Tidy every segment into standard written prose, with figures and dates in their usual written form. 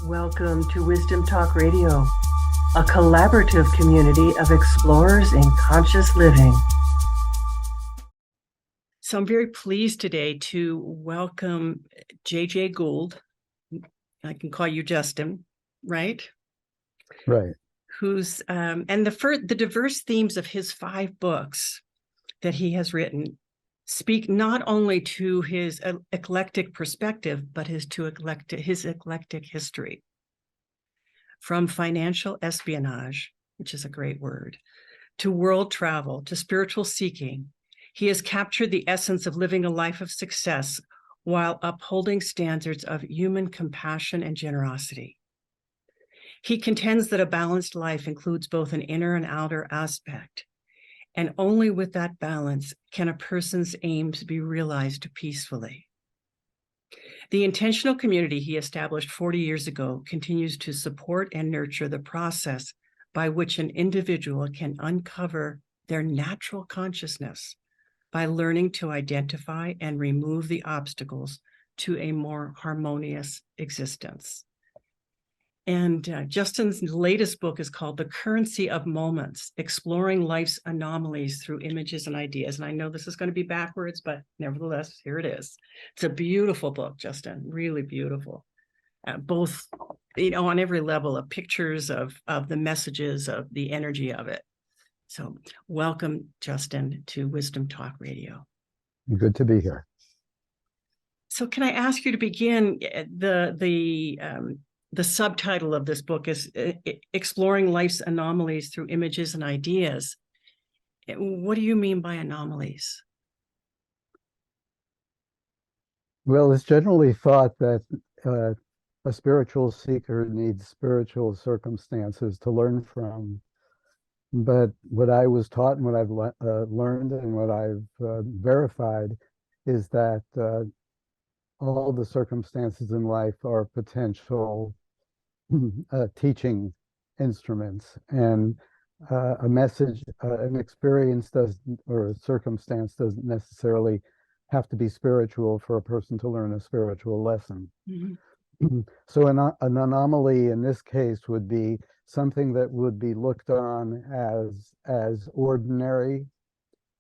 Welcome to Wisdom Talk Radio, a collaborative community of explorers in conscious living. So I'm very pleased today to welcome Jaye Gould. I can call you Justin, right? Right. Who's and the diverse themes of his 5 books that he has written speak not only to his eclectic perspective, but his eclectic history. From financial espionage, which is a great word, to world travel, to spiritual seeking, he has captured the essence of living a life of success while upholding standards of human compassion and generosity. He contends that a balanced life includes both an inner and outer aspect, and only with that balance can a person's aims be realized peacefully. The intentional community he established 40 years ago continues to support and nurture the process by which an individual can uncover their natural consciousness by learning to identify and remove the obstacles to a more harmonious existence. And Justin's latest book is called The Currency of Moments, Exploring Life's Anomalies Through Images and Ideas. And I know this is going to be backwards, but nevertheless, here it is. It's a beautiful book, Justin, really beautiful. Both, on every level of pictures of the messages, of the energy of it. So welcome, Justin, to Wisdom Talk Radio. Good to be here. So can I ask you to begin, the subtitle of this book is Exploring Life's Anomalies Through Images and Ideas. What do you mean by anomalies? Well, it's generally thought that a spiritual seeker needs spiritual circumstances to learn from. But what I was taught and what I've learned and what I've verified is that all the circumstances in life are potential teaching instruments, and a message, an experience or a circumstance doesn't necessarily have to be spiritual for a person to learn a spiritual lesson. Mm-hmm. So an anomaly in this case would be something that would be looked on as ordinary,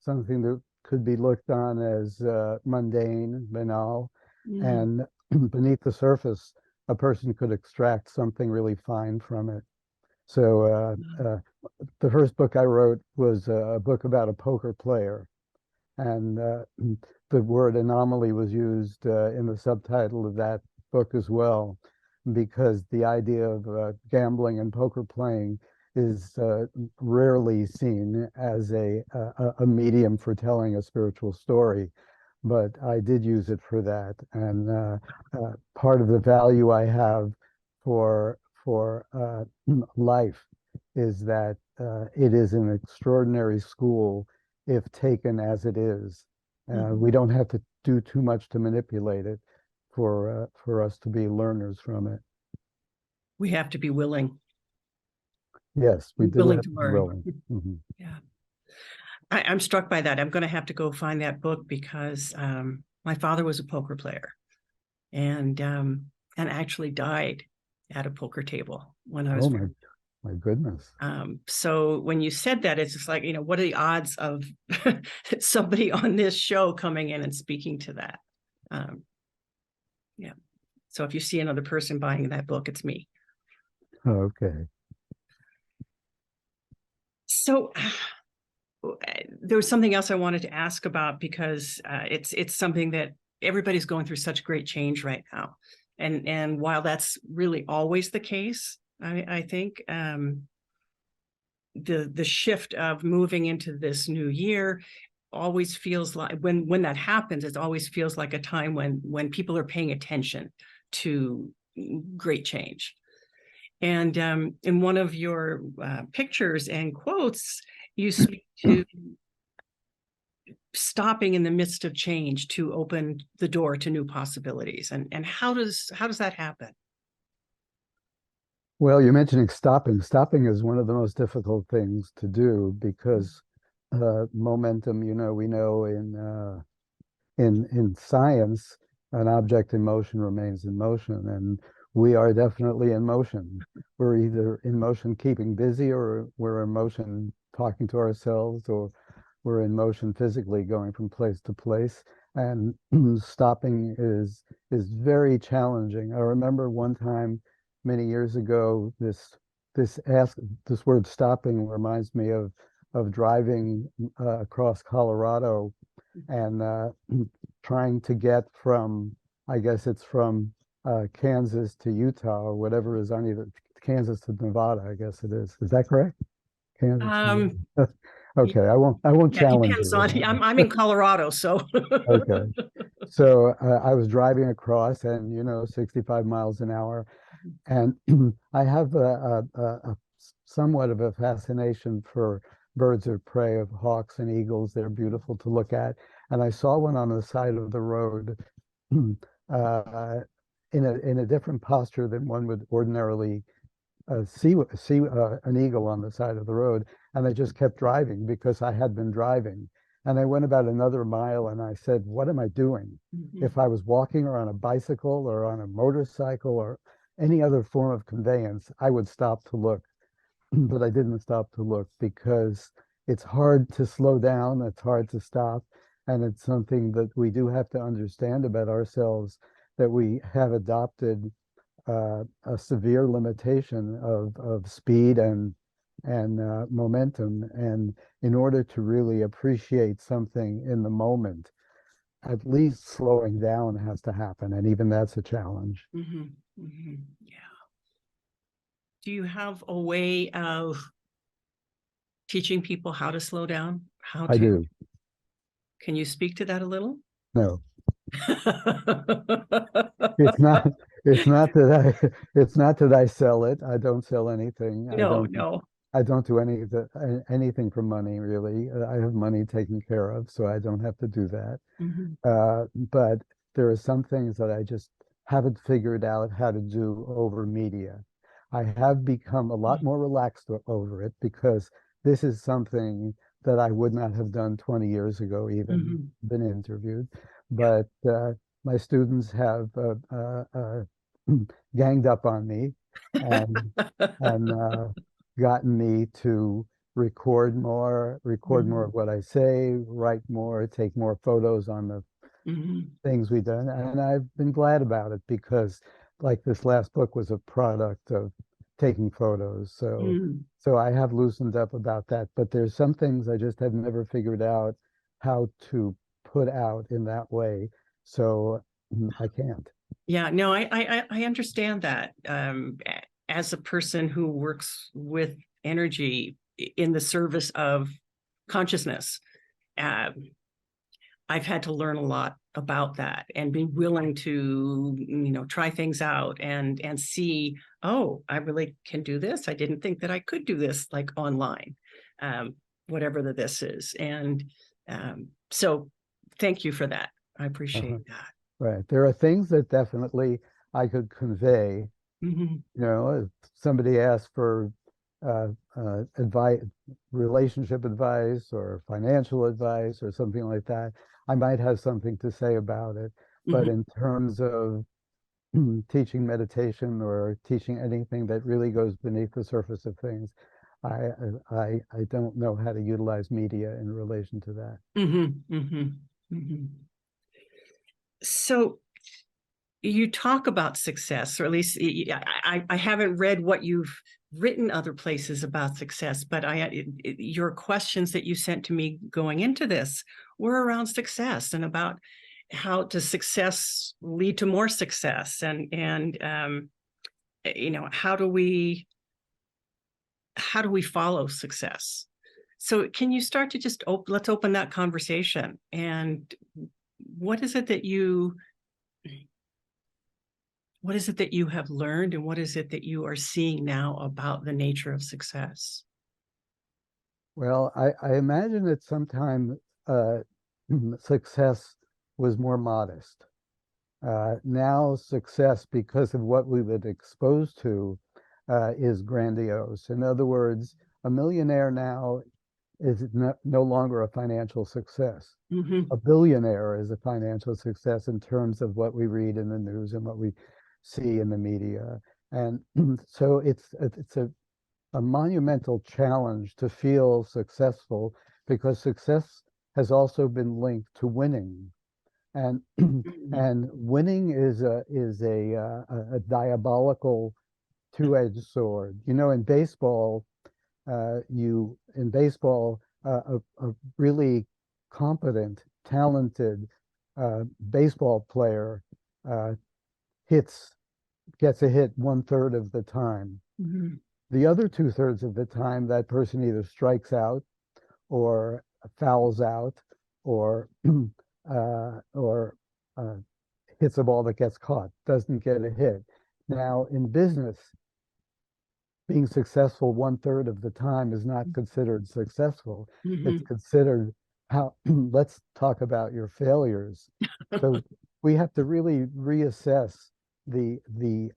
something that could be looked on as mundane, banal, and beneath the surface, a person could extract something really fine from it. So the first book I wrote was a book about a poker player, and the word anomaly was used in the subtitle of that book as well, because the idea of gambling and poker playing is rarely seen as a medium for telling a spiritual story. But I did use it for that, and part of the value I have for life is that it is an extraordinary school if taken as it is. We don't have to do too much to manipulate it for us to be learners from it. We have to be willing. Yes, we do willing have to to learn. be willing. Mm-hmm. Yeah. I'm struck by that. I'm going to have to go find that book because my father was a poker player, and actually died at a poker table when I was. Oh my goodness. So when you said that, it's just like, what are the odds of somebody on this show coming in and speaking to that? Yeah. So if you see another person buying that book, it's me. Okay. So there was something else I wanted to ask about, because it's something that everybody's going through such great change right now. And while that's really always the case, I think the shift of moving into this new year always feels like, when that happens, it always feels like a time when people are paying attention to great change. And in one of your pictures and quotes, you speak to stopping in the midst of change to open the door to new possibilities. And how does that happen? Well, you're mentioning stopping. Stopping is one of the most difficult things to do because momentum, we know in science, an object in motion remains in motion. And we are definitely in motion. We're either in motion keeping busy, or we're in motion talking to ourselves, or we're in motion physically going from place to place. And stopping is very challenging. I remember one time many years ago, this word stopping reminds me of driving across Colorado and trying to get from, I guess it's from Kansas to Utah, or whatever is on either Kansas to Nevada, I guess it is. Is that correct? Kansas to Um, Nevada. Okay, I won't yeah, it challenge depends you with on, that. I'm in Colorado, so. Okay. So I was driving across, and 65 miles an hour, and I have a somewhat of a fascination for birds of prey, of hawks and eagles. They're beautiful to look at. And I saw one on the side of the road uh, in a different posture than one would ordinarily see an eagle on the side of the road. And I just kept driving because I had been driving. And I went about another mile, and I said, what am I doing? Mhm. If I was walking or on a bicycle or on a motorcycle or any other form of conveyance, I would stop to look. But I didn't stop to look because it's hard to slow down, it's hard to stop. And it's something that we do have to understand about ourselves, that we have adopted a severe limitation of speed and momentum. And in order to really appreciate something in the moment, at least slowing down has to happen. And even that's a challenge. Mhm. Mhm. Yeah. Do you have a way of teaching people how to slow down? How I to, do. can you speak to that a little? No, it's not. It's not that I sell it. I don't sell anything. I No, don't. no. I don't do anything for money, really. I have money taken care of, so I don't have to do that. Mhm. But there are some things that I just haven't figured out how to do over media. I have become a lot more relaxed over it, because this is something that I would not have done 20 years ago, even Mhm. been interviewed. Yeah. But my students have ganged up on me and and gotten me to record more Mhm. of what I say, write more, take more photos on the Mhm. things we've done. And I've been glad about it, because like this last book was a product of taking photos. Mhm. So I have loosened up about that, but there's some things I just have never figured out how to put out in that way. So I can't. Yeah, no, I understand that. As a person who works with energy in the service of consciousness, um, I've had to learn a lot about that and be willing to, try things out and see, oh, I really can do this. I didn't think that I could do this like online, um, whatever the this is. And so thank you for that. I Uh-huh. appreciate that. Right. There are things that definitely I could convey. Mhm. If somebody asks for advice, relationship advice or financial advice or something like that, I might have something to say about it. But Mhm. in terms of teaching meditation or teaching anything that really goes beneath the surface of things, I I don't know how to utilize media in relation to that. Mhm. Mhm. Mhm. So you talk about success, or at least I haven't read what you've written other places about success, but your questions that you sent to me going into this were around success and about how does success lead to more success, and how do we follow success? So can you start to just let's open that conversation, and what is it that you what is it that you have learned, and what is it that you are seeing now about the nature of success? Well, I imagine that sometime uh, success was more modest. Now success, because of what we've been exposed to, is grandiose. In other words, a millionaire now is no longer a financial success. A Mm-hmm. billionaire is a financial success in terms of what we read in the news and what we. see in the media. And so it's a monumental challenge to feel successful, because success has also been linked to winning. And and winning is a diabolical two-edged sword. You know, in baseball, a really competent, talented baseball player uh, gets a hit 1/3 of the time. Mhm. The other 2/3 of the time, that person either strikes out or fouls out or or hits a ball that gets caught, doesn't get a hit. Now, in business, being successful 1/3 of the time is not considered successful. It's Mhm. considered how, let's talk about your failures. So we have to really reassess the the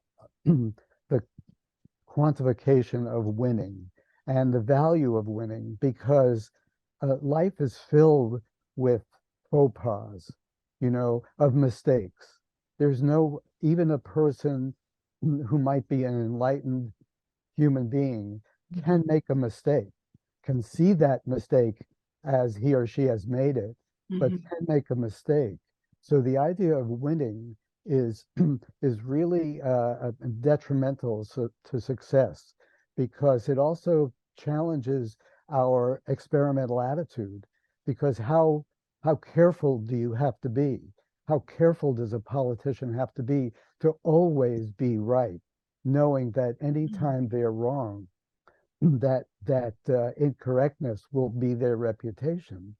quantification of winning and the value of winning, because life is filled with faux pas, of mistakes. There's no, even a person who might be an enlightened human being can make a mistake, can see that mistake as he or she has made it, but Mhm. can make a mistake. So the idea of winning is is really detrimental to success, because it also challenges our experimental attitude. Because how careful do you have to be? How careful does a politician have to be to always be right, knowing that anytime they're wrong, that incorrectness will be their reputation,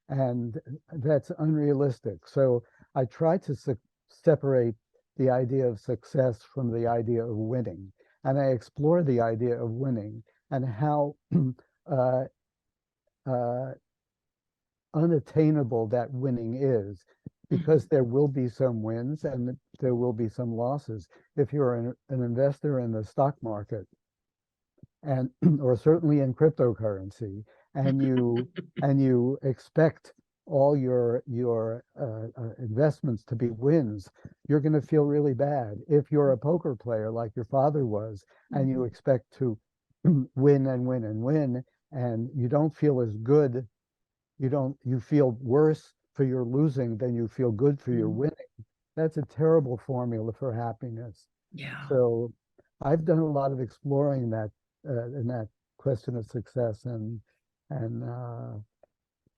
and that's unrealistic. So I try to separate the idea of success from the idea of winning, and I explore the idea of winning and how uh, uh, unattainable that winning is, because Mhm. there will be some wins and there will be some losses. If you're an investor in the stock market, and or certainly in cryptocurrency, and you expect all your investments to be wins, you're going to feel really bad. If you're a poker player like your father was, and you expect to win and win and win, and you don't feel as good, you feel worse for your losing than you feel good for your Mhm. winning. That's a terrible formula for happiness. Yeah. So I've done a lot of exploring in that question of success, and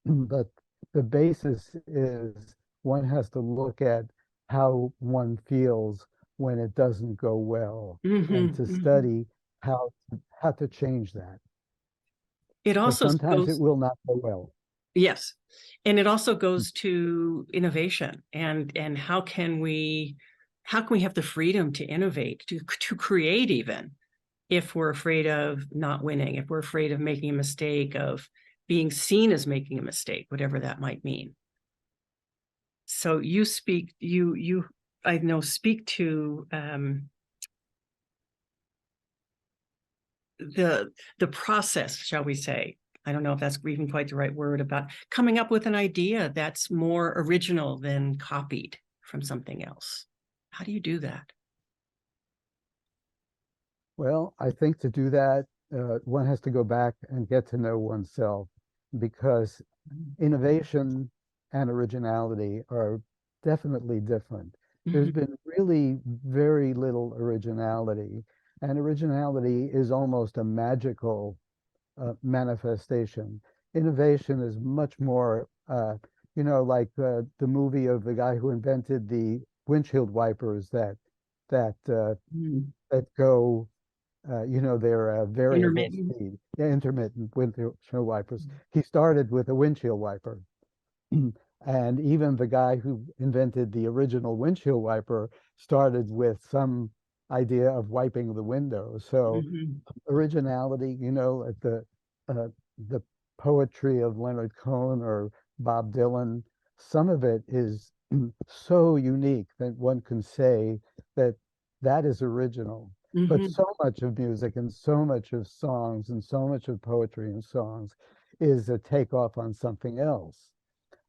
but the basis is one has to look at how one feels when it doesn't go well, and Mhm. to Mhm. study how to change that. It But also sometimes it goes, will not go well. yes. And it also goes to innovation, and how can we have the freedom to innovate, to create, even if we're afraid of not winning, if we're afraid of making a mistake, of being seen as making a mistake, whatever that might mean. So you I know, speak to the process, shall we say. I don't know if that's even quite the right word, about coming up with an idea that's more original than copied from something else. How do you do that? Well, I think to do that, one has to go back and get to know oneself, because innovation and originality are definitely different. There's Mhm. been really very little originality, and originality is almost a magical manifestation. Innovation is much more, like the movie of the guy who invented the windshield wipers that Mhm. that go, they're variable Intermittent. speed, yeah, intermittent windshield wipers. He started with a windshield wiper. And even the guy who invented the original windshield wiper started with some idea of wiping the window. So Mhm. originality, at the poetry of Leonard Cohen or Bob Dylan, some of it is so unique that one can say that that is original. But Mhm. so much of music and so much of songs and so much of poetry and songs is a takeoff on something else.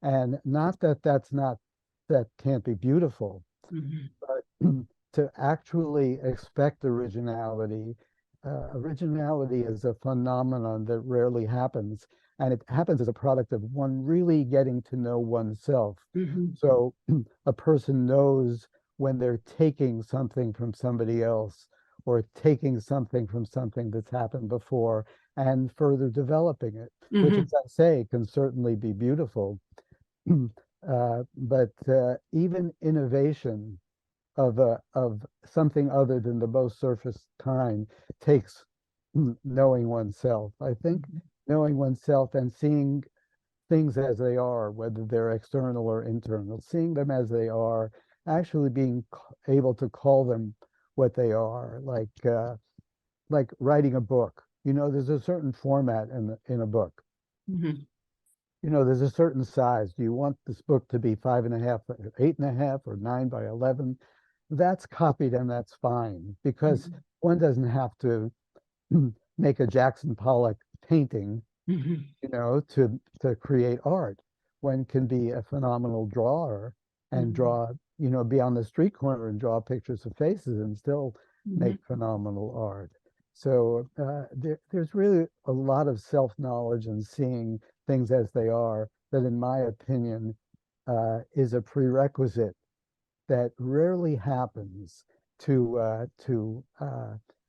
And not that that can't be beautiful, Mhm. but to actually expect originality. Originality is a phenomenon that rarely happens, and it happens as a product of one really getting to know oneself. Mhm. So a person knows when they're taking something from somebody else or taking something from something that's happened before and further developing it, which, Mhm. as I say, can certainly be beautiful. But even innovation of something other than the most surface kind takes knowing oneself. I think knowing oneself and seeing things as they are, whether they're external or internal, seeing them as they are, actually being able to call them what they are, like writing a book. You know, there's a certain format in a book. Mhm. You know, there's a certain size. Do you want this book to be 5.5, 8.5, or 9 by 11? That's copied and that's fine because Mhm. one doesn't have to make a Jackson Pollock painting, Mhm. you know, to create art. One can be a phenomenal drawer and Mhm. draw, you know, be on the street corner and draw pictures of faces and still make Mhm. phenomenal art. So there's really a lot of self-knowledge and seeing things as they are that, in my opinion, is a prerequisite that rarely happens to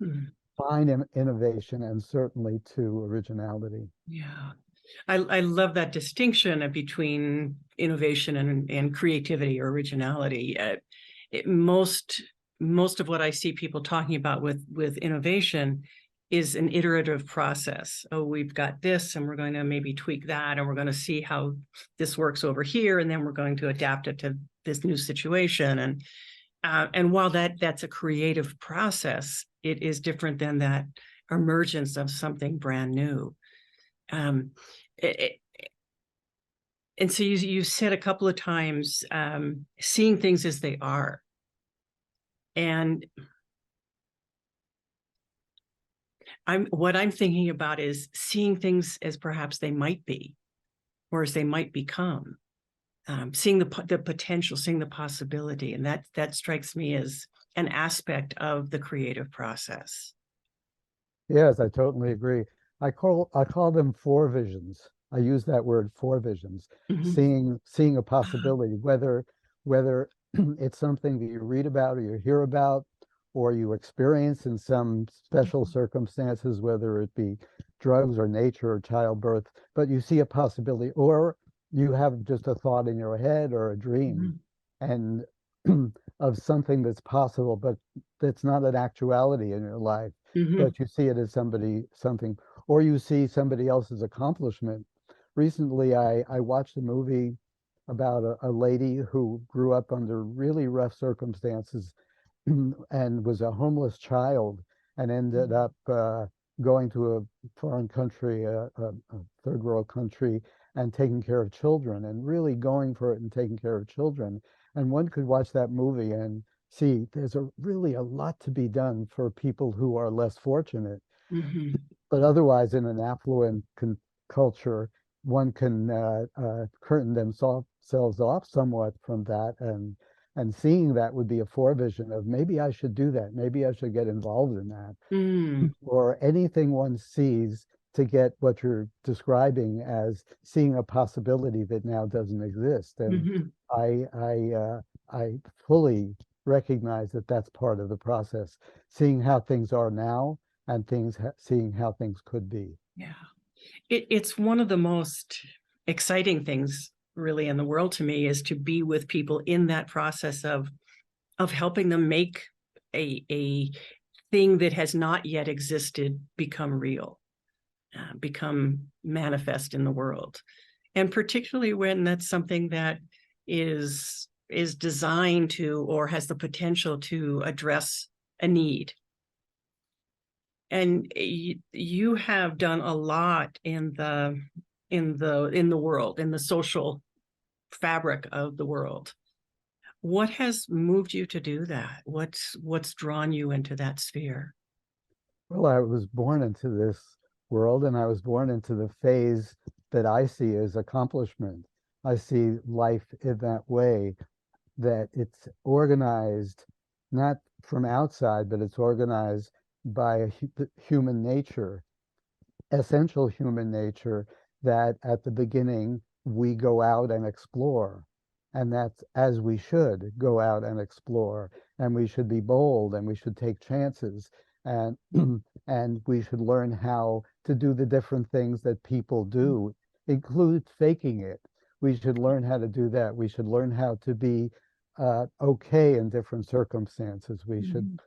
Mhm. find innovation and certainly to originality. Yeah. I love that distinction between innovation and creativity or originality. Most of what I see people talking about with innovation is an iterative process. Oh, we've got this, and we're going to maybe tweak that, and we're going to see how this works over here, and then we're going to adapt it to this new situation. And while that's a creative process, it is different than that emergence of something brand new. Um, it, and so you said a couple of times, seeing things as they are. And what I'm thinking about is seeing things as perhaps they might be, or as they might become. Seeing the potential, seeing the possibility, and that strikes me as an aspect of the creative process. Yes, I totally agree. I call them four visions. I use that word four visions, Mhm. seeing a possibility, whether it's something that you read about or you hear about or you experience in some special circumstances, whether it be drugs or nature or childbirth, but you see a possibility, or you have just a thought in your head or a dream Mhm. and of something that's possible, but that's not an actuality in your life, Mhm. but you see it as something, or you see somebody else's accomplishment. Recently, I watched a movie about a lady who grew up under really rough circumstances and was a homeless child and ended up going to a foreign country, a third world country, and taking care of children and really going for it and taking care of children. And one could watch that movie and see there's really a lot to be done for people who are less fortunate. Mhm. But otherwise, in an affluent culture, one can curtain themselves off somewhat from that, and seeing that would be a forevision of maybe I should do that, maybe I should get involved in that, Mm. or anything one sees to get what you're describing as seeing a possibility that now doesn't exist. And Mhm. I fully recognize that that's part of the process, seeing how things are now and seeing how things could be. Yeah. It's one of the most exciting things really in the world to me is to be with people in that process of helping them make a thing that has not yet existed become real, become manifest in the world. And particularly when that's something that is designed to or has the potential to address a need. And you have done a lot in the world, in the social fabric of the world. What has moved you to do that? What's drawn you into that sphere? Well, I was born into this world and I was born into the phase that I see as accomplishment. I see life in that way, that it's organized not from outside, but it's organized by the human nature, essential human nature, that at the beginning we go out and explore. And that's as we should go out and explore. And we should be bold and we should take chances. And and we should learn how to do the different things that people do, include faking it. We should learn how to do that. We should learn how to be okay in different circumstances. We should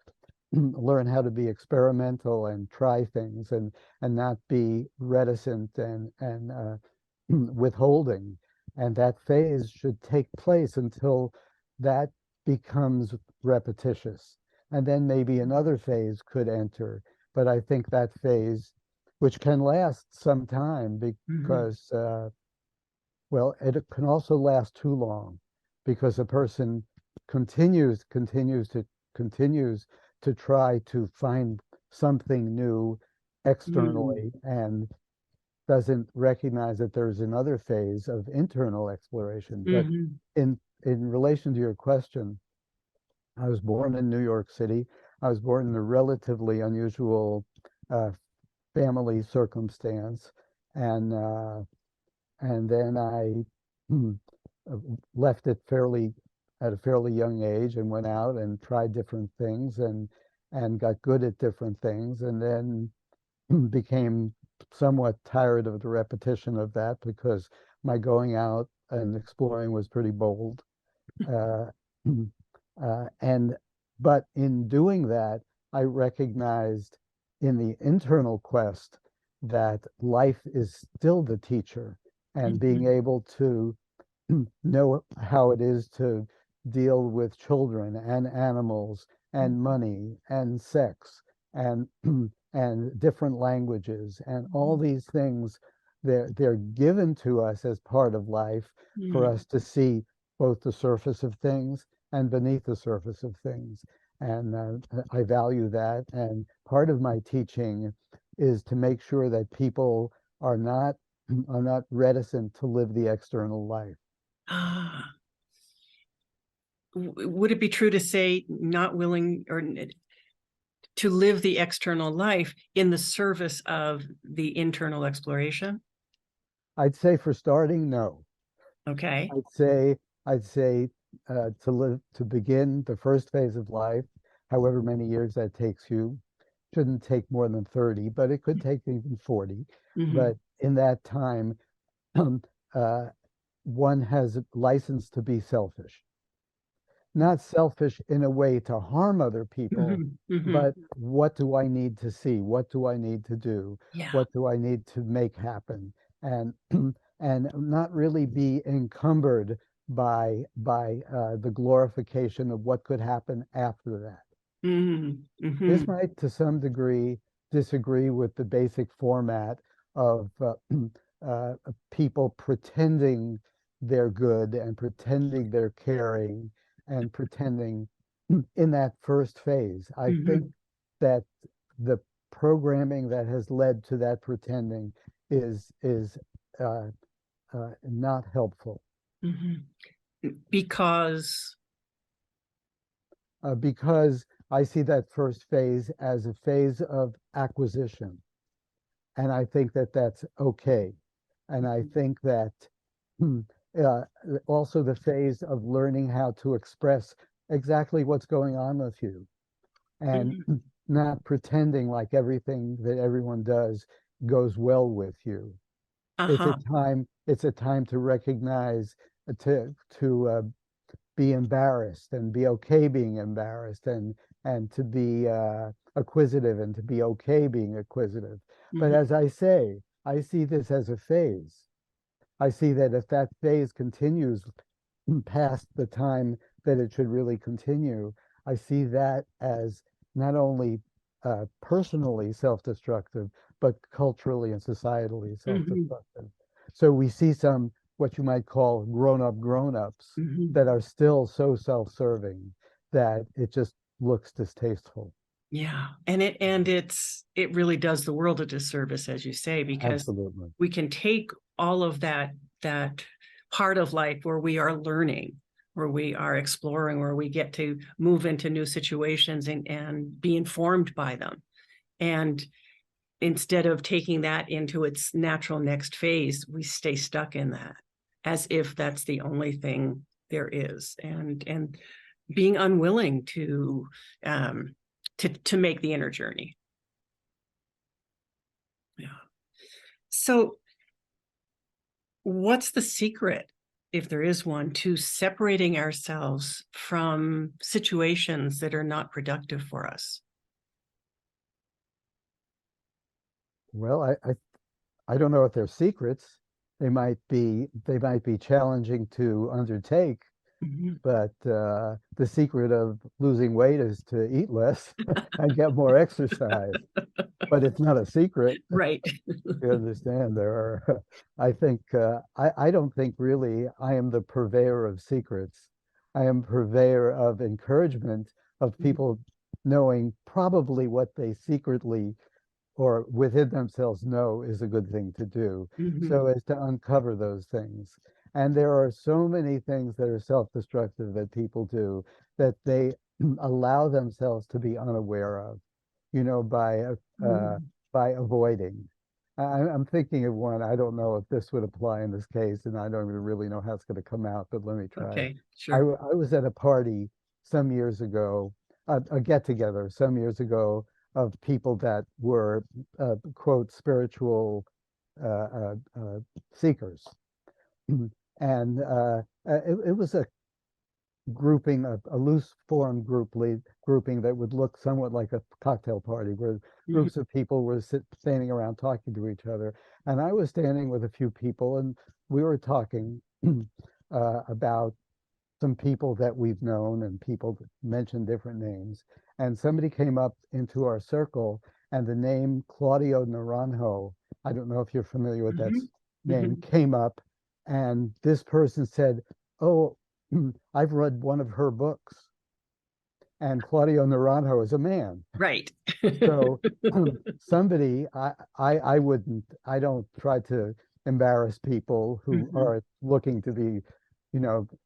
learn how to be experimental and try things, and not be reticent and withholding. And that phase should take place until that becomes repetitious. And then maybe another phase could enter. But I think that phase, which can last some time because, well, it can also last too long because a person continues to try to find something new externally and doesn't recognize that there's another phase of internal exploration. But in relation to your question, I was born in New York City. I was born in a relatively unusual family circumstance, and then I left it at a fairly young age and went out and tried different things and got good at different things, and then became somewhat tired of the repetition of that because my going out and exploring was pretty bold. Uh, and but in doing that, I recognized in the internal quest that life is still the teacher, and being able to know how it is to deal with children and animals and money and sex and and different languages and all these things. They're given to us as part of life for us to see both the surface of things and beneath the surface of things. And I value that. And part of my teaching is to make sure that people are not reticent to live the external life. Would it be true to say not willing or to live the external life in the service of the internal exploration? I'd say for starting, no. Okay. I'd say to begin the first phase of life, however many years that takes you, shouldn't take more than 30, but it could take even 40. But in that time, one has a license to be selfish. Not selfish in a way to harm other people, but what do I need to see? What do I need to do? Yeah. What do I need to make happen? And and not really be encumbered by the glorification of what could happen after that. This might, to some degree, disagree with the basic format of people pretending they're good and pretending they're caring and pretending in that first phase. I think that the programming that has led to that pretending is not helpful. Because I see that first phase as a phase of acquisition, and I think that that's okay. And I think that also the phase of learning how to express exactly what's going on with you, and not pretending like everything that everyone does goes well with you. It's a time to recognize, to be embarrassed and be okay being embarrassed, and to be acquisitive and to be okay being acquisitive. But as I say, I see this as a phase. I see that if that phase continues past the time that it should really continue, I see that as not only personally self-destructive, but culturally and societally self-destructive. So we see some, what you might call grown-ups that are still so self-serving that it just looks distasteful. Yeah. And it really does the world a disservice, as you say, because Absolutely. we can take all of that part of life where we are learning, where we are exploring, where we get to move into new situations and be informed by them. And instead of taking that into its natural next phase, we stay stuck in that as if that's the only thing there is, and being unwilling to make the inner journey. Yeah. So what's the secret, if there is one, to separating ourselves from situations that are not productive for us? Well, I don't know if they're secrets. They might be challenging to undertake, Mhm. but the secret of losing weight is to eat less and get more exercise. But it's not a secret. Right. You understand? There are, I think, I don't think really I am the purveyor of secrets. I am purveyor of encouragement, of people knowing probably what they secretly or within themselves know is a good thing to do, Mhm. so as to uncover those things. And there are so many things that are self-destructive that people do that they allow themselves to be unaware of, Mhm. by avoiding. I'm thinking of one. I don't know if this would apply in this case, and I don't even really know how it's going to come out, but let me try. Okay, sure. I was at a party some years ago, a get together some years ago of people that were, quote, spiritual seekers. And it was a grouping, a loose form grouping that would look somewhat like a cocktail party where Mhm. groups of people were standing around talking to each other. And I was standing with a few people and we were talking about some people that we've known, and people mentioned different names. And somebody came up into our circle, and the name Claudio Naranjo, I don't know if you're familiar with that Mhm. name, Mhm. came up. And this person said, "Oh, I've read one of her books." And Claudio Naranjo is a man. Right. So somebody, I don't try to embarrass people who Mhm. are looking to be,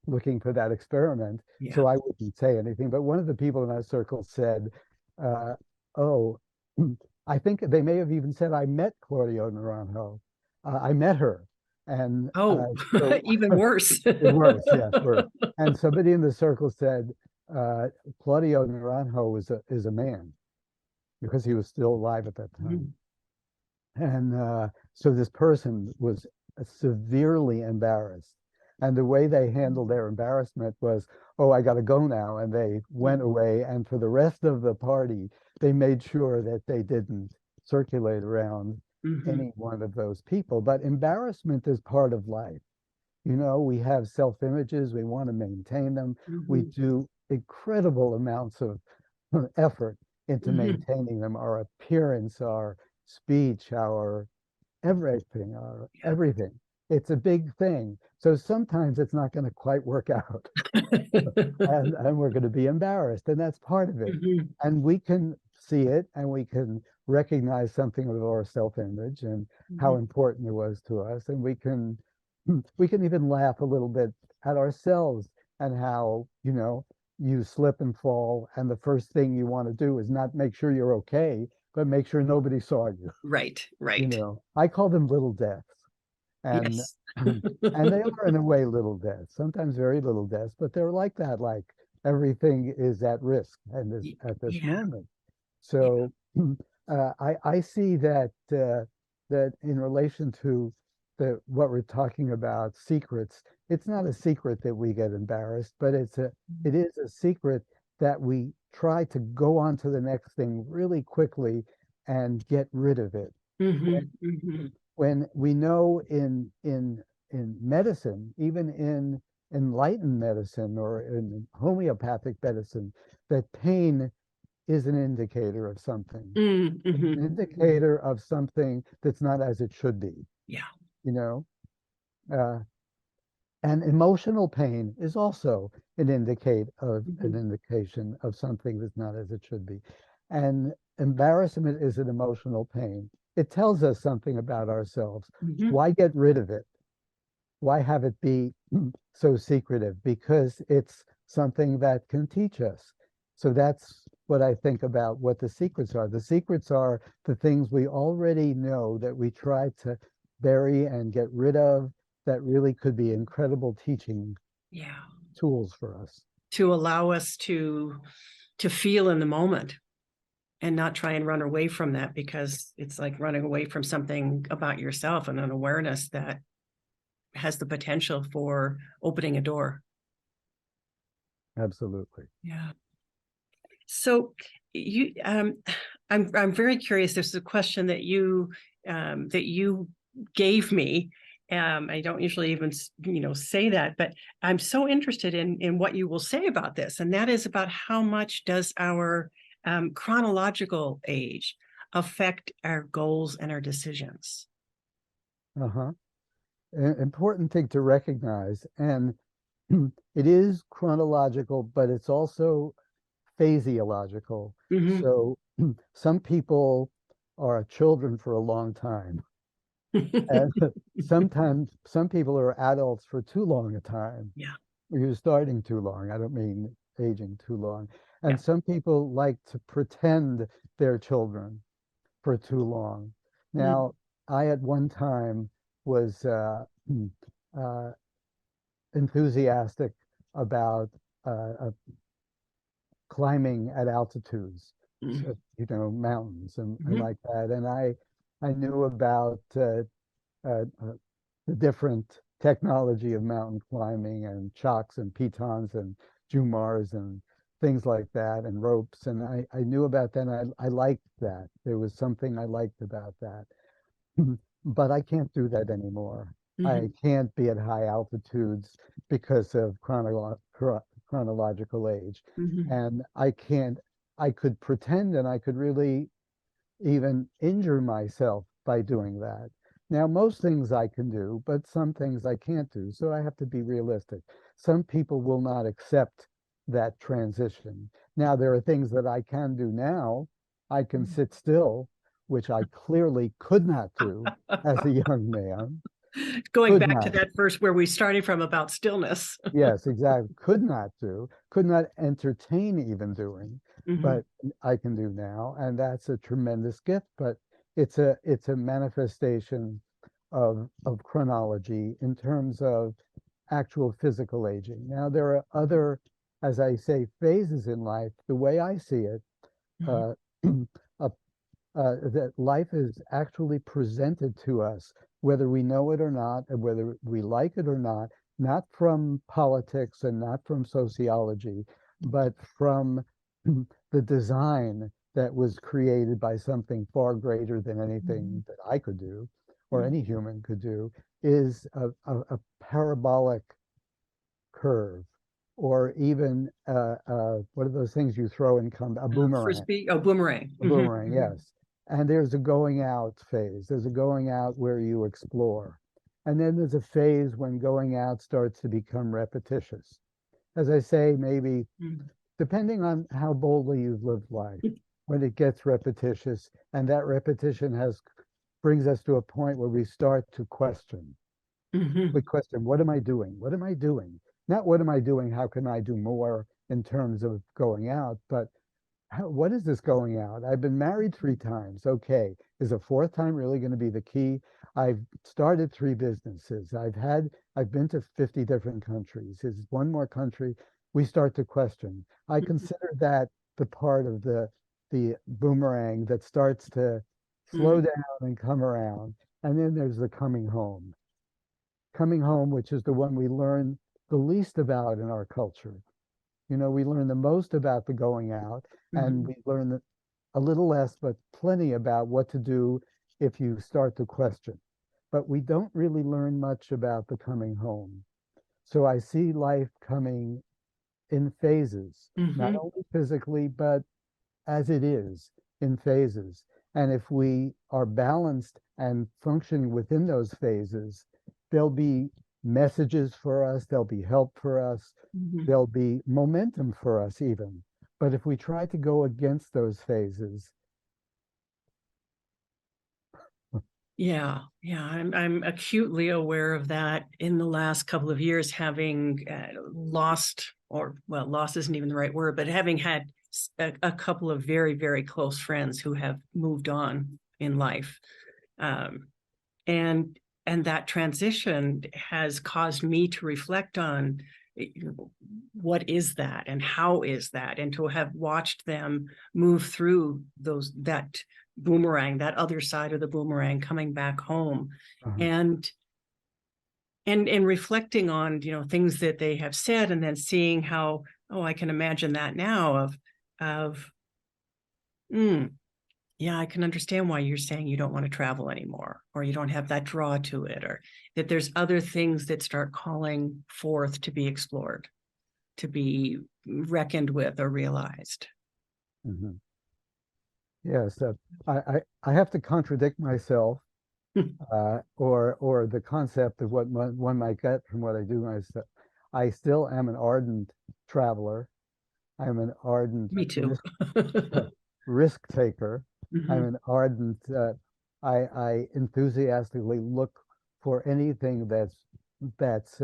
looking for that experiment. Yeah. So I wouldn't say anything. But one of the people in that circle said, uh, oh, I think they may have even said, I met Claudio Naranjo. I met her. And Oh, so even worse. worse, yes, worse. And somebody in the circle said, uh, Claudio Naranjo is a man because he was still alive at that time. Mhm. And so this person was severely embarrassed. And the way they handled their embarrassment was, oh, I got to go now. And they went away. And for the rest of the party, they made sure that they didn't circulate around Mhm. any one of those people. But embarrassment is part of life. We have self-images, we want to maintain them. We Mhm. do incredible amounts of effort into Mhm. maintaining them, our appearance, our speech, our everything, our Yeah. everything. It's a big thing. So sometimes it's not going to quite work out and we're going to be embarrassed, and that's part of it. Mhm. And we can see it and we can recognize something of our self-image and how Mhm. important it was to us, and we can even laugh a little bit at ourselves and how you slip and fall, and the first thing you want to do is not make sure you're okay, but make sure nobody saw you. Right, right. I call them little deaths. And Yes. and they are in a way little deaths, sometimes very little deaths, but they're like that, like everything is at risk and this at this Yeah. moment. Yeah. So I see that in relation to what we're talking about, secrets, it's not a secret that we get embarrassed, but it is a secret that we try to go on to the next thing really quickly and get rid of it. Mhm. Mhm. When we know in medicine, even in enlightened medicine or in homeopathic medicine, that pain is an indicator of something. Mm, It's an mhm. Mhm. indicator of something that's not as it should be, Yeah. you know. Uh, and emotional pain is also an Mhm. indication of something that's not as it should be. And embarrassment is an emotional pain. It tells us something about ourselves. Mhm. Why get rid of it? why have it be so secretive? Because it's something that can teach us. So that's what I think about what the secrets are. The secrets are the things we already know that we try to bury and get rid of, that really could be incredible teaching Yeah. tools for us. To allow us to feel in the moment and not try and run away from that, because it's like running away from something about yourself and an awareness that has the potential for opening a door. Absolutely. Yeah. So you, I'm very curious. This is a question that you gave me. I don't usually even, say that, but I'm so interested in what you will say about this, and that is about how much does our chronological age affect our goals and our decisions? Uh-huh. An important thing to recognize, and it is chronological, but it's also physiological. Mhm. So some people are children for a long time, and sometimes some people are adults for too long a time. Yeah. You're starting too long. I don't mean aging too long. Yeah. And some people like to pretend they're children for too long. Mhm. Now, I at one time was uh, enthusiastic about climbing at altitudes, Mhm. so, mountains and Mhm. like that. And I knew about the different technology of mountain climbing and chocks and pitons and jumars and things like that and ropes. And I knew about that. And I liked that. There was something I liked about that. But I can't do that anymore. I Mhm. can't be at high altitudes because of chronological age. Mhm. And I could pretend and I could really even injure myself by doing that. Now, most things I can do, but some things I can't do. So I have to be realistic. Some people will not accept that transition. Now, there are things that I can do now. I can sit still, which I clearly could not do as a young man. Going Could back to not. that first where we started from about stillness. Yes, exactly. Could not do, could not entertain even doing, Mhm. but I can do now, and that's a tremendous gift. But it's a manifestation of chronology in terms of actual physical aging. Now there are other, as I say, phases in life. The way I see it, Mhm. uh, uh, that life is actually presented to us, whether we know it or not, and whether we like it or not from politics and not from sociology, but from the design that was created by something far greater than anything Mhm. that I could do or Mhm. any human could do, is a parabolic curve, or even what are those things you throw and come, a boomerang. Frisbee, oh, boomerang. A boomerang, yes. And there's a going out phase. There's a going out where you explore. And then there's a phase when going out starts to become repetitious. As I say, maybe Mhm. depending on how boldly you've lived life, when it gets repetitious, and that repetition has brings us to a point where we start to question. We Mhm. question, what am I doing? What am I doing? Not what am I doing? How can I do more in terms of going out, but what is this going out? I've been married 3 times. Okay. Is a fourth time really going to be the key? I've started 3 businesses. I've been to 50 different countries. Is one more country? We start to question. I consider that the part of the boomerang that starts to slow Mhm. down and come around. And then there's the coming home, which is the one we learn the least about in our culture. We learn the most about the going out, and Mhm. we learn a little less, but plenty about what to do if you start to question. But we don't really learn much about the coming home. So I see life coming in phases, not Mhm. only physically, but as it is in phases. And if we are balanced and functioning within those phases, there'll be messages for us, there'll be help for us, Mhm. there'll be momentum for us, even. But if we try to go against those phases, Yeah, yeah, I'm acutely aware of that in the last couple of years, having lost, or well, loss isn't even the right word, but having had a couple of very, very close friends who have moved on in life. Um, and that transition has caused me to reflect on what is that and how is that, and to have watched them move through that boomerang, that other side of the boomerang, coming back home, Uh-huh. and reflecting on, things that they have said, and then seeing how, oh, I can imagine that now, of mm, yeah, I can understand why you're saying you don't want to travel anymore, or you don't have that draw to it, or that there's other things that start calling forth to be explored, to be reckoned with or realized. Mhm. Yes, I have to contradict myself, or the concept of what one might get from what I do myself. I still am an ardent traveler. I'm an ardent Me too. risk taker. I'm Mhm. an ardent. I enthusiastically look for anything that's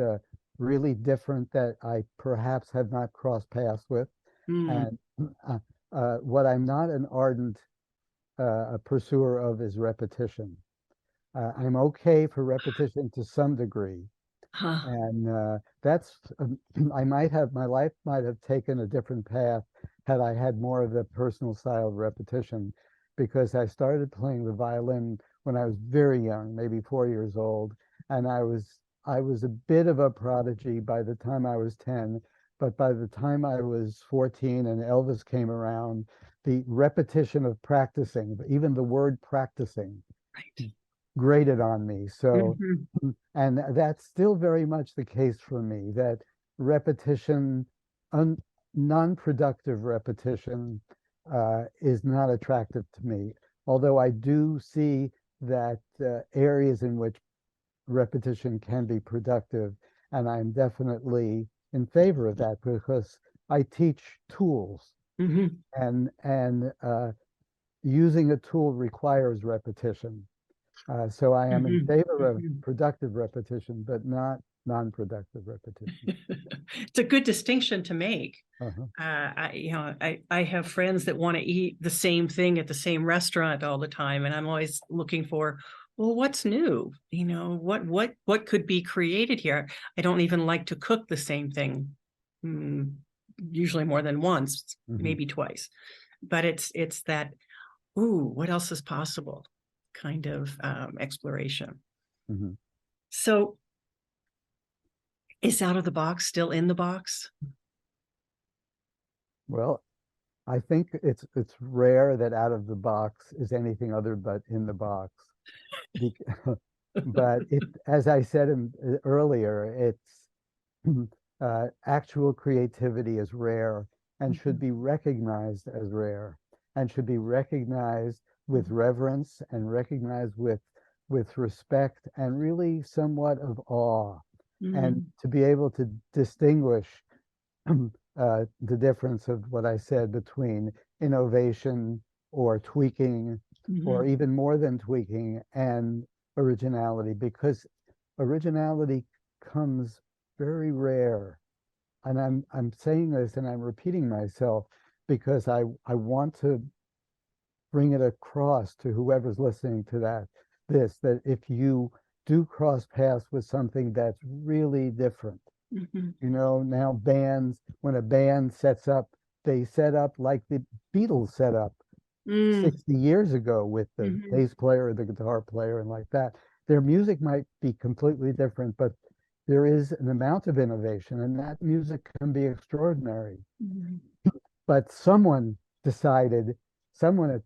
really different that I perhaps have not crossed paths with. Mm. And uh, what I'm not an ardent a pursuer of is repetition. I'm okay for repetition to some degree, Huh. and that's I might have my life might have taken a different path had I had more of the personal style of repetition, because I started playing the violin when I was very young, maybe 4 years old, and I was a bit of a prodigy by the time I was 10, but by the time I was 14 and Elvis came around, the repetition of practicing, even the word practicing, Right. grated on me. So, Mhm. and that's still very much the case for me, that repetition, un, non-productive repetition, is not attractive to me. Although I do see that areas in which repetition can be productive, and I'm definitely in favor of that because I teach tools, Mhm. and using a tool requires repetition. So I am in Mhm. favor of Mhm. productive repetition, but not non-productive repetition. It's a good distinction to make. Uh-huh. I have friends that want to eat the same thing at the same restaurant all the time, and I'm always looking for, well, what's new? What could be created here? I don't even like to cook the same thing, mm, usually more than once, Hmm. maybe twice. But it's that, ooh, what else is possible kind of exploration. Hmm. So is Out of the Box still in the box? Well, I think it's rare that out of the box is anything other but in the box. Be- But as I said earlier, it's actual creativity is rare and should Mhm. be recognized as rare, and should be recognized with reverence and recognized with respect and really somewhat of awe, and Mhm. to be able to distinguish the difference of what I said between innovation or tweaking, or Mhm. even more than tweaking, and originality, because originality comes very rare. And I'm saying this and I'm repeating myself because I want to bring it across to whoever's listening to that if you do cross paths with something that's really different, Mhm. now when a band sets up, they set up like the Beatles set up Mm. 60 years ago with the Mhm. bass player or the guitar player and like that. Their music might be completely different, but there is an amount of innovation, and that music can be extraordinary. Mhm. But someone at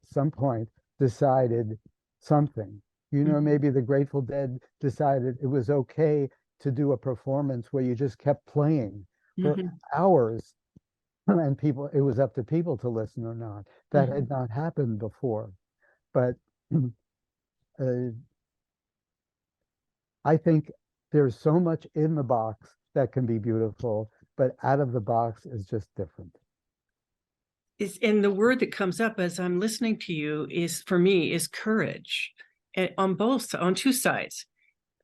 some point decided something. Mhm. Maybe the Grateful Dead decided it was okay to do a performance where you just kept playing for Mhm. hours, and it was up to people to listen or not. That had Mhm. not happened before. But uh, I think there's so much in the box that can be beautiful, but out of the box is just different. And the word that comes up as I'm listening to you is, for me, is courage. on two sides.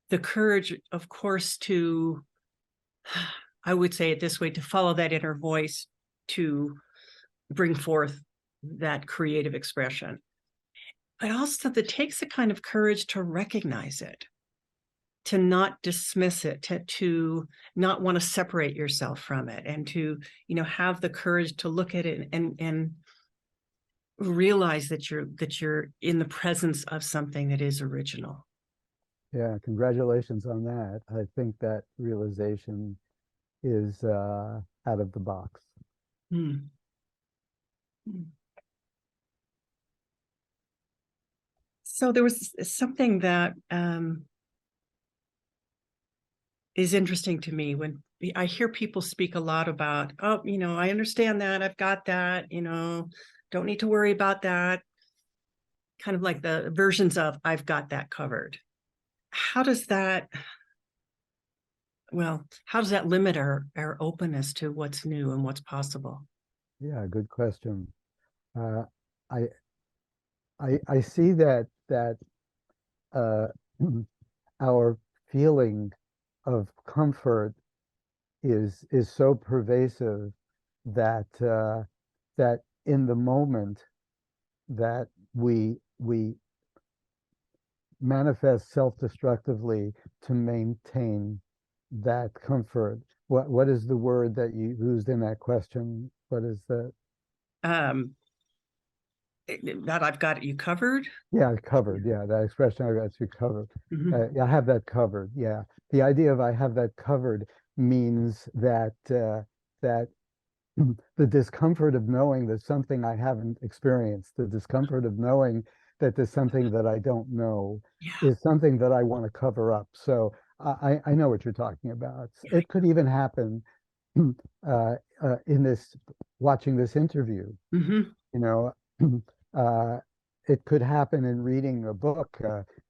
The courage, of course, to, I would say it this way, to follow that inner voice, to bring forth that creative expression. But also that takes a kind of courage to recognize it, to not dismiss it, to not want to separate yourself from it, and to, have the courage to look at it and realize that you're in the presence of something that is original. Yeah, congratulations on that. I think that realization is out of the box. Hmm. So there was something that is interesting to me when I hear people speak a lot about, oh, I understand that, I've got that, don't need to worry about that. Kind of like the versions of I've got that covered. How does that, how does that limit our openness to what's new and what's possible? Yeah, good question. Uh, I I see that uh, our feeling of comfort is so pervasive that that in the moment that we manifest self-destructively to maintain that comfort. What is the word that you used in that question? What is the Um, that I've got you covered. Yeah, covered. Yeah, that expression I got you covered. Mm-hmm. Yeah, I have that covered. Yeah, the idea of I have that covered means that that the discomfort of knowing there's something I haven't experienced, the discomfort of knowing that there's something that I don't know Yeah. is something that I want to cover up. So I know what you're talking about. Yeah. It could even happen in this watching this interview. Mm-hmm. You know, uh, it could happen in reading a book.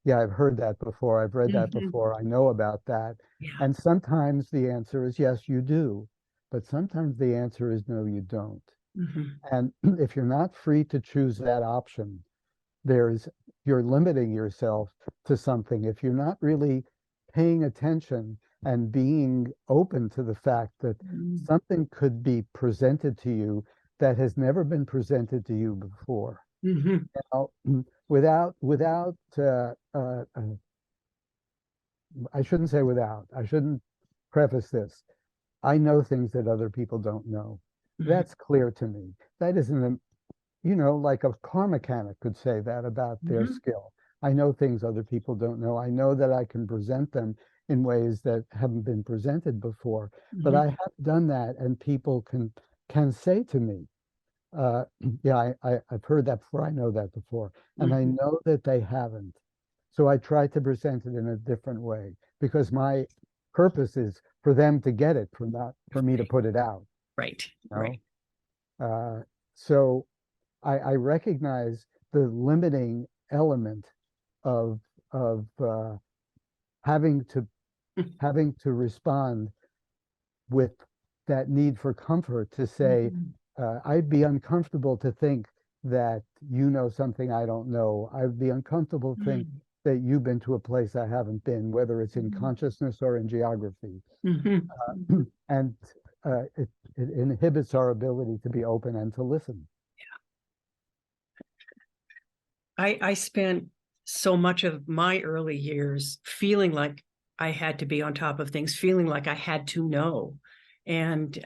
Yeah, I've heard that before. I've read that Mm-hmm. before. I know about that. Yeah. And sometimes the answer is yes, you do. But sometimes the answer is no, you don't. Mm-hmm. And if you're not free to choose that option, there's you're limiting yourself to something. If you're not really paying attention and being open to the fact that something could be presented to you that has never been presented to you before. Mm-hmm. Now, without I shouldn't say without. I shouldn't preface this. I know things that other people don't know. Mm-hmm. That's clear to me. That isn't a, like a car mechanic could say that about their Mm-hmm. skill. I know things other people don't know. I know that I can present them in ways that haven't been presented before. But Mm-hmm. I have done that, and people can say to me, yeah, I've heard that before. I know that before. And I Mm-hmm. know that they haven't. So I try to present it in a different way because my purpose is for them to get it, for not for me to put it out. Right. You Right. know? So I recognize the limiting element of of having to having to respond with that need for comfort to say, Mm-hmm. I'd be uncomfortable to think that you know something I don't know. I'd be uncomfortable to think that you've been to a place I haven't been, whether it's in consciousness or in geography. Mm-hmm. And it inhibits our ability to be open and to listen. I spent so much of my early years feeling like I had to be on top of things, feeling like I had to know, and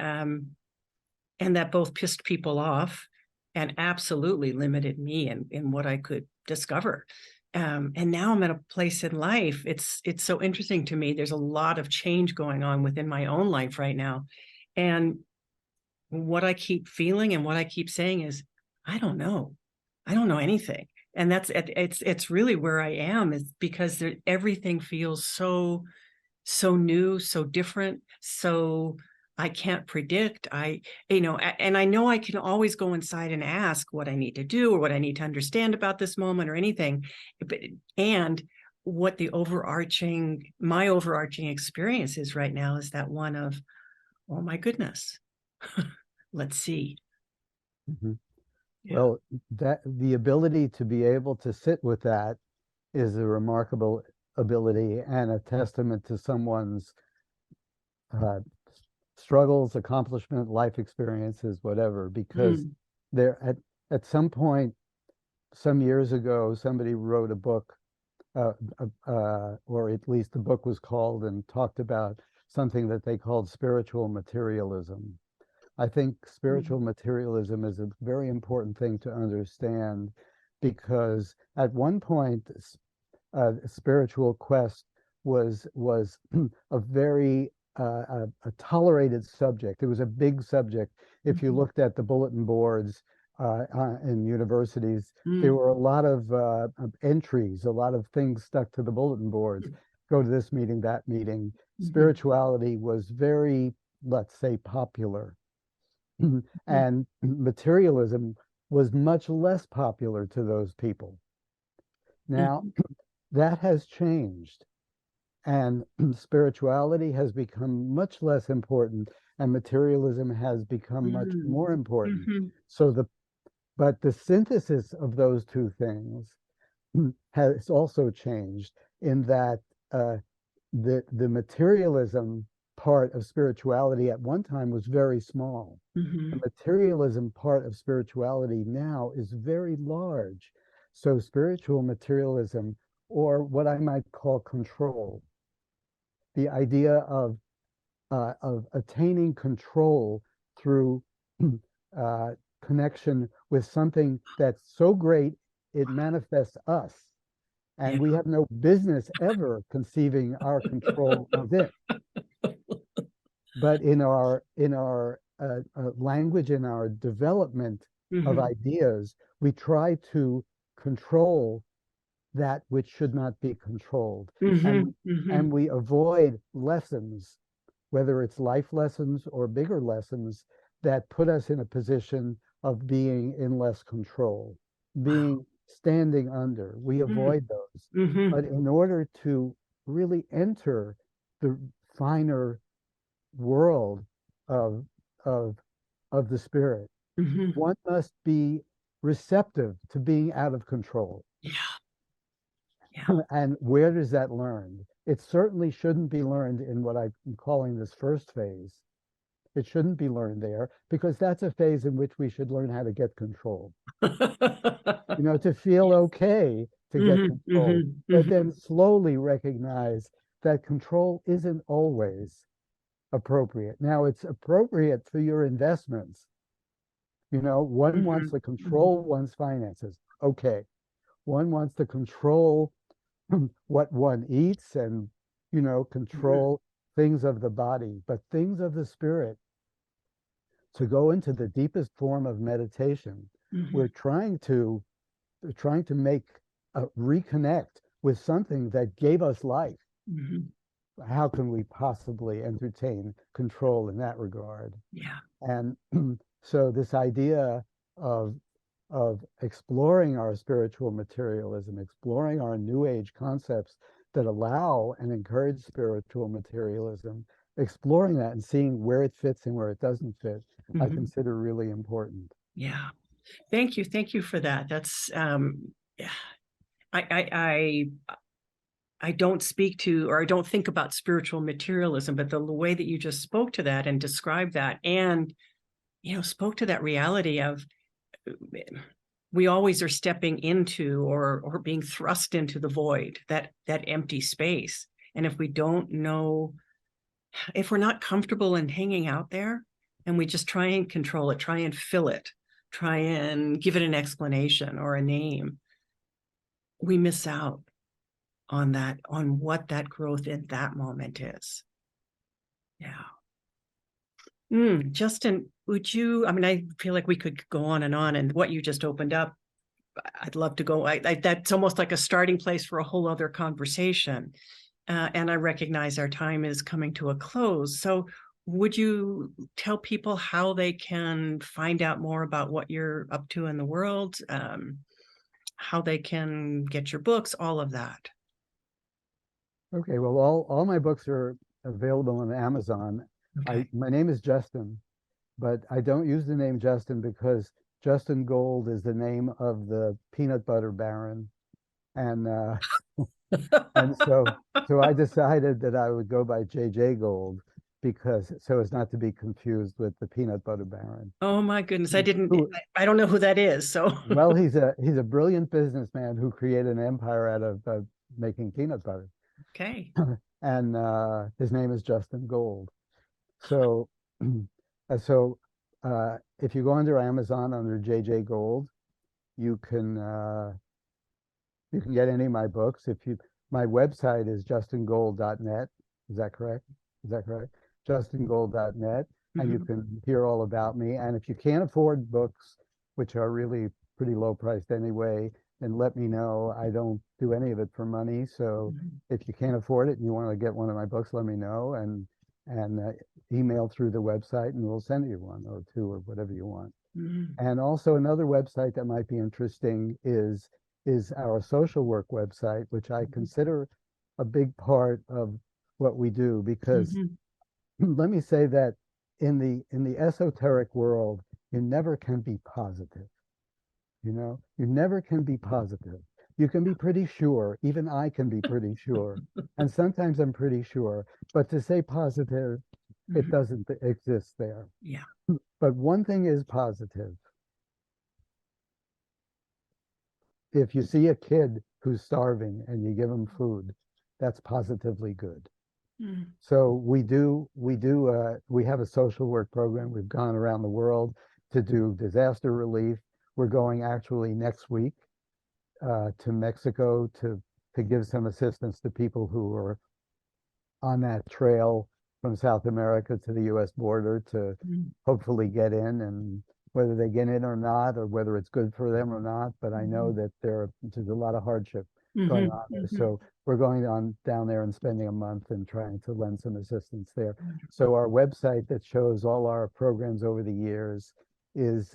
that both pissed people off and absolutely limited me in what I could discover. And now I'm at a place in life. It's so interesting to me. There's a lot of change going on within my own life right now, and what I keep feeling and what I keep saying is, I don't know. I don't know anything. And it's really where I am, is because everything feels so new, so different, so I can't predict. And I know I can always go inside and ask what I need to do or what I need to understand about this moment or anything. But, and what my overarching experience is right now is that one of, oh my goodness, let's see. Mhm. Yeah. Well, that the ability to be able to sit with that is a remarkable ability and a testament to someone's uh, struggles, accomplishment, life experiences, whatever, because Mm, there at some point, some years ago, somebody wrote a book, or at least the book was called and talked about something that they called spiritual materialism. I think mm, spiritual materialism is a very important thing to understand because at one point, spiritual quest was a very a tolerated subject. It was a big subject. If you mhm, looked at the bulletin boards in universities, there mm, were a lot of entries, a lot of things stuck to the bulletin boards. Go to this meeting, that meeting. mhm, Spirituality was very, let's say, popular. mhm, And materialism was much less popular to those people. Now, mhm, that has changed, and spirituality has become much less important, and materialism has become much mm, more important. mhm, So but the synthesis of those two things has also changed in that the materialism part of spirituality at one time was very small. The mhm, materialism part of spirituality now is very large. So spiritual materialism, or what I might call control, the idea of attaining control through uh, connection with something that's so great it manifests us, yeah. and we have no business ever conceiving our control of it. But in our language, in our development of Mhm, ideas, we try to control that which should not be controlled, and mhm, mhm, we avoid lessons, whether it's life lessons or bigger lessons that put us in a position of being in less control, wow. being standing under. We Mm, avoid those. mhm, But in order to really enter the finer world of of of the spirit, mhm, one must be receptive to being out of control. yeah, yeah. And where does that learn? It certainly shouldn't be learned in what I'm calling this first phase. It shouldn't be learned there because that's a phase in which we should learn how to get control. To feel Yes. okay to get Mhm, control, mhm, but mhm, then slowly recognize that control isn't always appropriate. Now, it's appropriate for your investments. One wants mhm, to mhm, control one's finances. Okay. One wants to control what one eats and, mhm, control things of the body, but things of the spirit, to go into the deepest form of meditation, we're mhm, trying to make reconnect with something that gave us life. mhm. How can we possibly entertain control in that regard? Yeah. And so this idea of exploring our spiritual materialism, exploring our new age concepts that allow and encourage spiritual materialism, exploring that and seeing where it fits and where it doesn't fit, I Mhm. consider really important. Yeah. Thank you. Thank you for that. That's yeah. I don't speak to or I don't think about spiritual materialism, but the way that you just spoke to that and described that and spoke to that reality of we always are stepping into or being thrust into the void, that empty space. And if we don't know, if we're not comfortable in hanging out there and we just try and control it, try and fill it, try and give it an explanation or a name, we miss out on that, on what that growth in that moment is. Yeah. Justin, would you, I mean, I feel like we could go on, and what you just opened up, I'd love to go. That's almost like a starting place for a whole other conversation. And I recognize our time is coming to a close. So, would you tell people how they can find out more about what you're up to in the world, how they can get your books, all of that? Okay, well, all my books are available on Amazon. Okay. My name is Justin, but I don't use the name Justin because Justin Gold is the name of the peanut butter baron, And and so I decided that I would go by JJ Gold because so as not to be confused with the Peanut Butter Baron. Oh my goodness. Who, I don't know who that is. So well, he's a brilliant businessman who created an empire out of making peanut butter. okay. And his name is Justin Gold. So so if you go under Amazon under JJ Gold, you can you can get any of my books. If you My website is justingold.net. Is that correct? Is that correct? justingold.net, and you Mhm. can hear all about me. And if you can't afford books, which are really pretty low priced anyway, then let me know. I don't do any of it for money. So Mhm. if you can't afford it and you want to get one of my books, let me know and email through the website and we'll send you one or two or whatever you want. Mhm. And also another website that might be interesting is our social work website, which I consider a big part of what we do because Mhm. let me say that in the esoteric world, you never can be positive. You know, you never can be positive. You can be pretty sure, even I can be pretty sure, and sometimes I'm pretty sure, but to say positive, it Mhm. doesn't exist there. Yeah. But one thing is positive. If you see a kid who's starving and you give him food, that's positively good. Mhm. So we have a social work program. We've gone around the world to do disaster relief. We're going actually next week to Mexico to give some assistance to people who are on that trail from South America to the U.S. border to Mhm. hopefully get in, and whether they get in or not, or whether it's good for them or not. But I know that there's a lot of hardship going Mhm. on there. Mhm. So we're going on down there and spending a month and trying to lend some assistance there. Wonderful. So our website that shows all our programs over the years is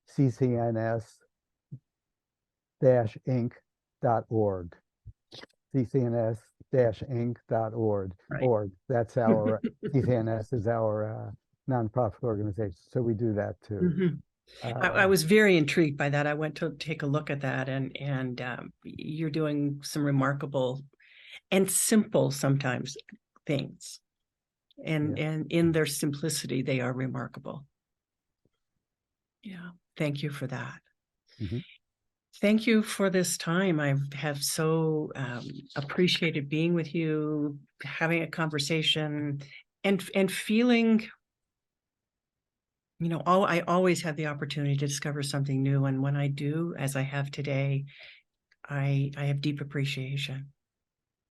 ccns-inc.org. ccns-inc.org. Right. Org. That's our CCNS is our nonprofit organization. So we do that too. Mhm. I Uh, was very intrigued by that. I went to take a look at that, and you're doing some remarkable and simple sometimes things, yeah. and in their simplicity, they are remarkable. Yeah. Thank you for that. Mhm. Thank you for this time. I have so appreciated being with you, having a conversation, and feeling, I always have the opportunity to discover something new. And when I do, as I have today, I have deep appreciation.